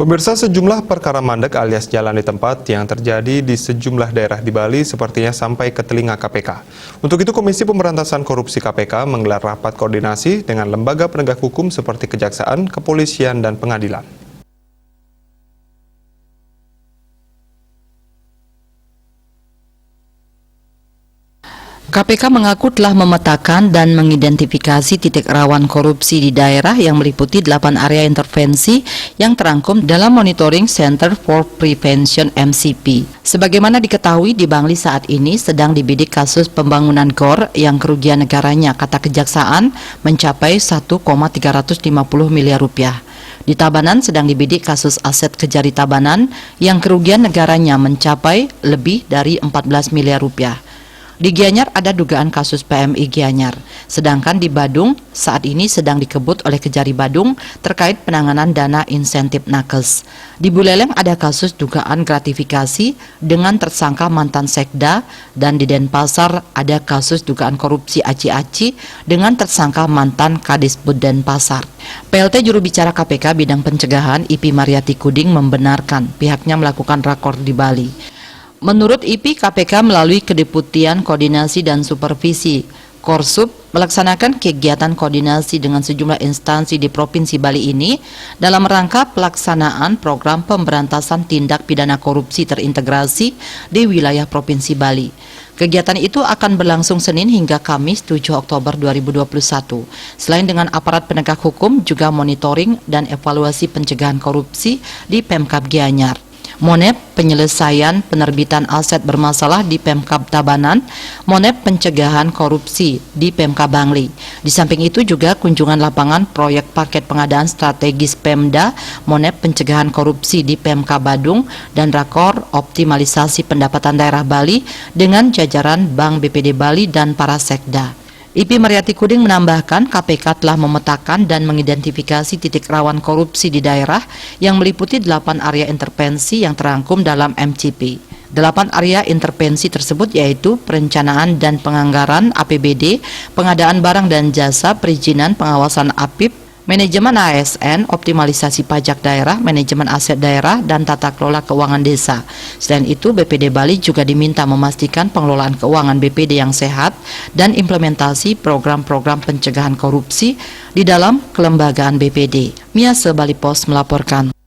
Pemirsa, sejumlah perkara mandek alias jalan di tempat yang terjadi di sejumlah daerah di Bali sepertinya sampai ke telinga KPK. Untuk itu, Komisi Pemberantasan Korupsi KPK menggelar rapat koordinasi dengan lembaga penegak hukum seperti Kejaksaan, Kepolisian, dan Pengadilan. KPK mengaku telah memetakan dan mengidentifikasi titik rawan korupsi di daerah yang meliputi 8 area intervensi yang terangkum dalam Monitoring Center for Prevention MCP. Sebagaimana diketahui, di Bangli saat ini sedang dibidik kasus pembangunan GOR yang kerugian negaranya, kata Kejaksaan, mencapai 1,350 miliar rupiah. Di Tabanan sedang dibidik kasus aset Kejari Tabanan yang kerugian negaranya mencapai lebih dari 14 miliar rupiah. Di Gianyar ada dugaan kasus PMI Gianyar, sedangkan di Badung saat ini sedang dikebut oleh Kejari Badung terkait penanganan dana insentif nakes. Di Buleleng ada kasus dugaan gratifikasi dengan tersangka mantan Sekda, dan di Denpasar ada kasus dugaan korupsi aci-aci dengan tersangka mantan Kadisbud Denpasar. PLT juru bicara KPK bidang pencegahan IP Mariati Kuding membenarkan pihaknya melakukan rakor di Bali. Menurut IP, KPK melalui Kedeputian Koordinasi dan Supervisi Korsup melaksanakan kegiatan koordinasi dengan sejumlah instansi di Provinsi Bali ini dalam rangka pelaksanaan program pemberantasan tindak pidana korupsi terintegrasi di wilayah Provinsi Bali. Kegiatan itu akan berlangsung Senin hingga Kamis 7 Oktober 2021. Selain dengan aparat penegak hukum, juga monitoring dan evaluasi pencegahan korupsi di Pemkab Gianyar. Monep penyelesaian penerbitan aset bermasalah di Pemkab Tabanan, Monep pencegahan korupsi di Pemkab Bangli. Di samping itu juga kunjungan lapangan proyek paket pengadaan strategis Pemda, Monep pencegahan korupsi di Pemkab Badung, dan rakor optimalisasi pendapatan daerah Bali dengan jajaran Bank BPD Bali dan para sekda. IP Mariati Kuding menambahkan KPK telah memetakan dan mengidentifikasi titik rawan korupsi di daerah yang meliputi 8 area intervensi yang terangkum dalam MCP. 8 area intervensi tersebut yaitu perencanaan dan penganggaran APBD, pengadaan barang dan jasa, perizinan, pengawasan APIP, manajemen ASN, optimalisasi pajak daerah, manajemen aset daerah, dan tata kelola keuangan desa. Selain itu, BPD Bali juga diminta memastikan pengelolaan keuangan BPD yang sehat dan implementasi program-program pencegahan korupsi di dalam kelembagaan BPD. Mia Bali Pos melaporkan.